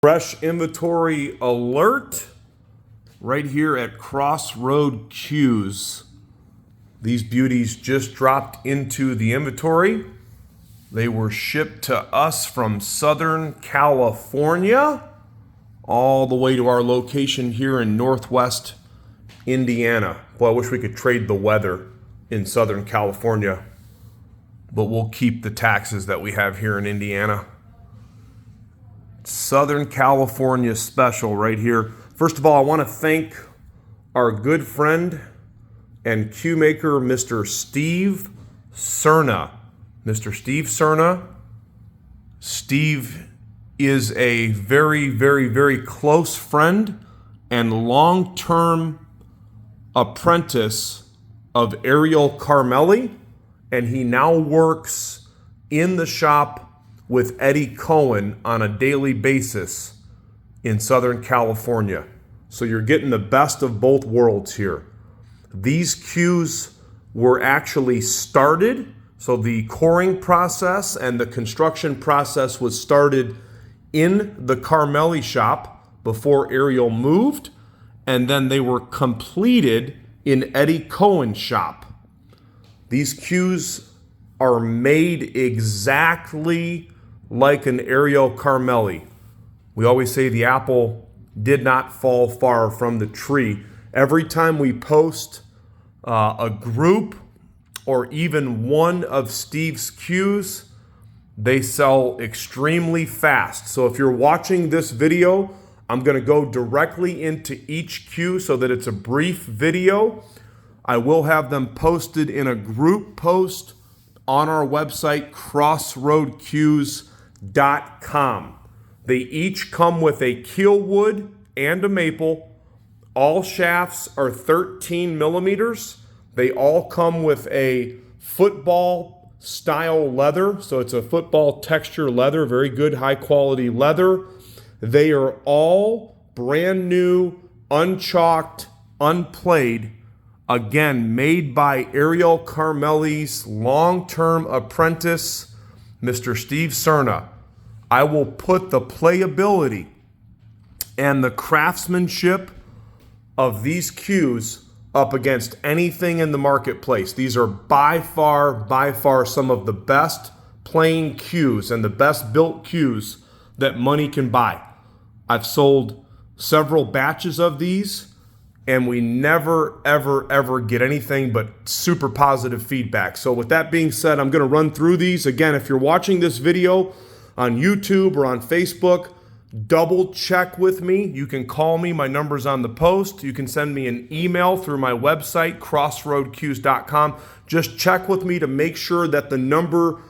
Fresh inventory alert right here at Crossroad Cues. These beauties just dropped into the inventory. They were shipped to us from Southern California all the way to our location here in Northwest Indiana. Boy, I wish we could trade the weather in Southern California, but we'll keep the taxes that we have here in Indiana. Southern California special right here. First of all, I want to thank our good friend and cue maker, Mr. Steve Serna. Mr. Steve Serna. Steve is a very, very, very close friend and long-term apprentice of Ariel Carmeli, and he now works in the shop with Eddie Cohen on a daily basis in Southern California. So you're getting the best of both worlds here. These cues were actually started, so the coring process and the construction process was started in the Carmeli shop before Ariel moved, and then they were completed in Eddie Cohen's shop. These cues are made exactly like an Ariel Carmeli. We always say the apple did not fall far from the tree. Every time we post a group or even one of Steve's cues, they sell extremely fast. So if you're watching this video, I'm going to go directly into each cue so that it's a brief video. I will have them posted in a group post on our website, crossroadcues.com. They each come with a kielwood and a maple. All shafts are 13 millimeters. They all come with a football style leather. So it's a football texture leather, very good high quality leather. They are all brand new, unchalked, unplayed. Again, made by Ariel Carmeli's long-term apprentice, Mr. Steve Serna. I will put the playability and the craftsmanship of these cues up against anything in the marketplace. These are by far some of the best playing cues and the best built cues that money can buy. I've sold several batches of these, and we never, ever get anything but super positive feedback. So with that being said, I'm going to run through these. Again, if you're watching this video on YouTube or on Facebook, double check with me. You can call me. My number's on the post. You can send me an email through my website, crossroadcues.com. Just check with me to make sure that the number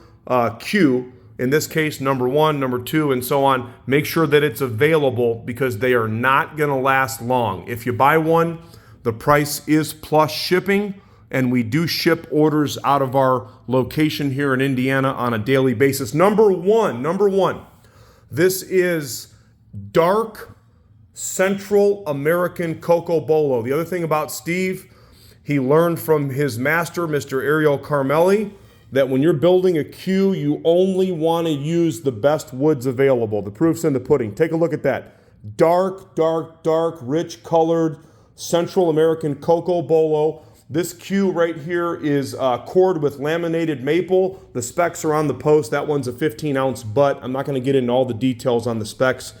cue, in this case, number 1, number 2, and so on, make sure that it's available because they are not going to last long. If you buy one, the price is plus shipping, and we do ship orders out of our location here in Indiana on a daily basis. Number one, this is dark Central American Coco Bolo. The other thing about Steve, he learned from his master, Mr. Ariel Carmeli, that when you're building a cue, you only want to use the best woods available. The proof's in the pudding. Take a look at that. Dark, rich colored Central American Coco Bolo. This cue right here is cored with laminated maple. The specs are on the post. That one's a 15-ounce butt. I'm not going to get into all the details on the specs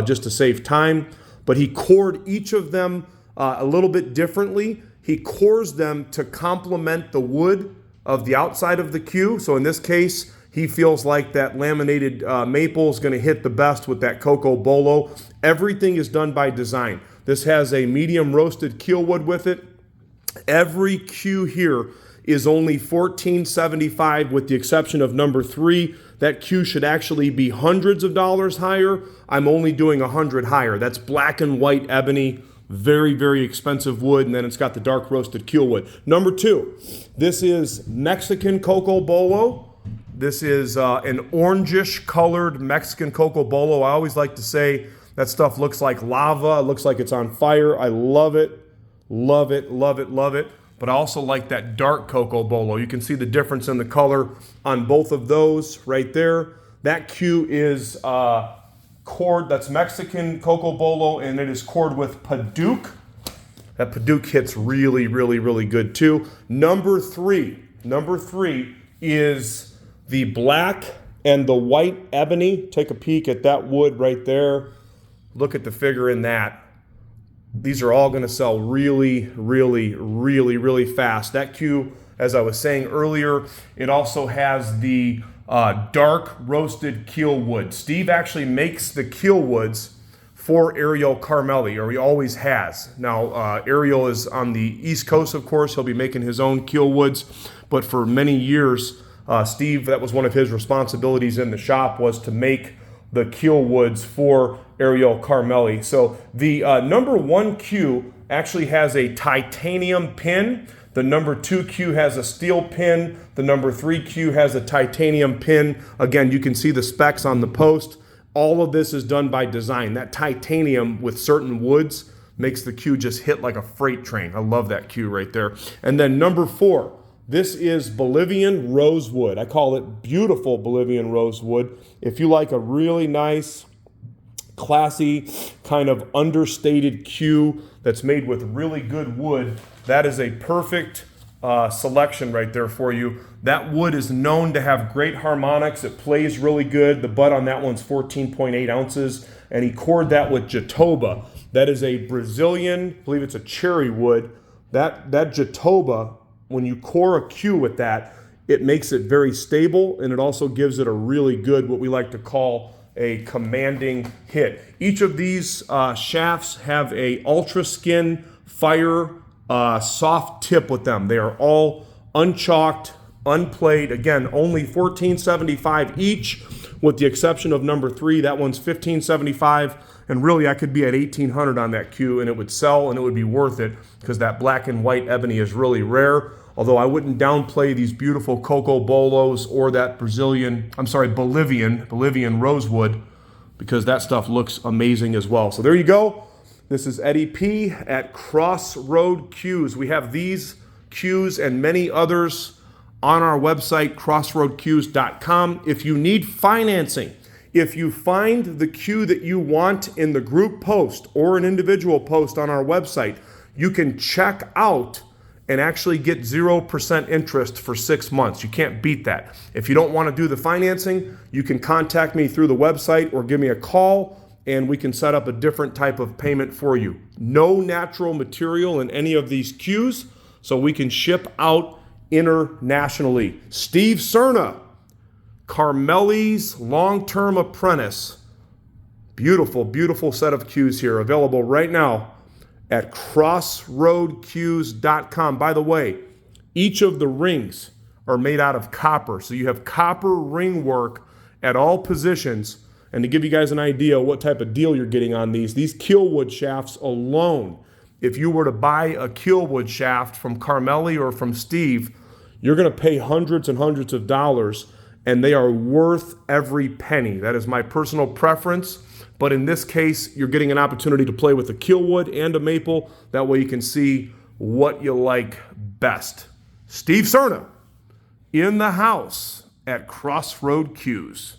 just to save time. But he cored each of them a little bit differently. He cores them to complement the wood of the outside of the cue. So in this case, he feels like that laminated maple is going to hit the best with that Coco Bolo. Everything is done by design. This has a medium roasted keelwood with it. Every cue here is only $14.75 with the exception of number 3. That cue should actually be hundreds of dollars higher. I'm only doing 100 higher. That's black and white ebony. Very, very expensive wood, and then it's got the dark roasted keelwood. Number 2, this is Mexican Coco Bolo. This is an orangish colored Mexican Coco Bolo. I always like to say that stuff looks like lava. It looks like it's on fire. I love it. Love it. But I also like that dark Coco Bolo. You can see the difference in the color on both of those right there. That cue is cored, that's Mexican Coco Bolo, and it is cored with Paduke. That Paduke hits really, really, really good too. Number three is the black and the white ebony. Take a peek at that wood right there. Look at the figure in that. These are all going to sell really, really, really, really fast. That cue, as I was saying earlier, it also has the dark roasted keel wood. Steve actually makes the keel woods for Ariel Carmeli, or he always has. Now, Ariel is on the East Coast, of course. He'll be making his own keel woods, but for many years, Steve, that was one of his responsibilities in the shop, was to make the keel woods for Ariel Carmeli. So the number 1 cue actually has a titanium pin. The number 2 cue has a steel pin. The number 3 cue has a titanium pin. Again, you can see the specs on the post. All of this is done by design. That titanium with certain woods makes the cue just hit like a freight train. I love that cue right there. And then number 4, this is Bolivian rosewood. I call it beautiful Bolivian rosewood. If you like a really nice, classy, kind of understated cue that's made with really good wood, that is a perfect selection right there for you. That wood is known to have great harmonics. It plays really good. The butt on that one's 14.8 ounces, and he cored that with Jatoba. That is a Brazilian, I believe it's a cherry wood. That Jatoba, when you core a cue with that, it makes it very stable, and it also gives it a really good, what we like to call a commanding hit. Each of these shafts have a Ultra Skin Fire soft tip with them. They are all unchalked, unplayed. Again, only $14.75 each, with the exception of number 3. That one's $15.75, and really I could be at $1,800 on that cue, and it would sell, and it would be worth it, because that black and white ebony is really rare. Although I wouldn't downplay these beautiful Coco Bolos or that Bolivian rosewood, because that stuff looks amazing as well. So there you go. This is Eddie P. at Crossroad Cues. We have these cues and many others on our website, crossroadcues.com. If you need financing, if you find the cue that you want in the group post or an individual post on our website, you can check out and actually get 0% interest for 6 months. You can't beat that. If you don't want to do the financing, you can contact me through the website or give me a call, and we can set up a different type of payment for you. No natural material in any of these cues, so we can ship out internationally. Steve Serna, Carmeli's Long-Term Apprentice. Beautiful, beautiful set of cues here, available right now at crossroadcues.com. By the way, each of the rings are made out of copper, so you have copper ring work at all positions. And to give you guys an idea what type of deal you're getting on these keelwood shafts alone, if you were to buy a keelwood shaft from Carmeli or from Steve, you're going to pay hundreds and hundreds of dollars, and they are worth every penny. That is my personal preference. But in this case, you're getting an opportunity to play with a keelwood and a maple. That way you can see what you like best. Steve Serna in the house at Crossroad Cues.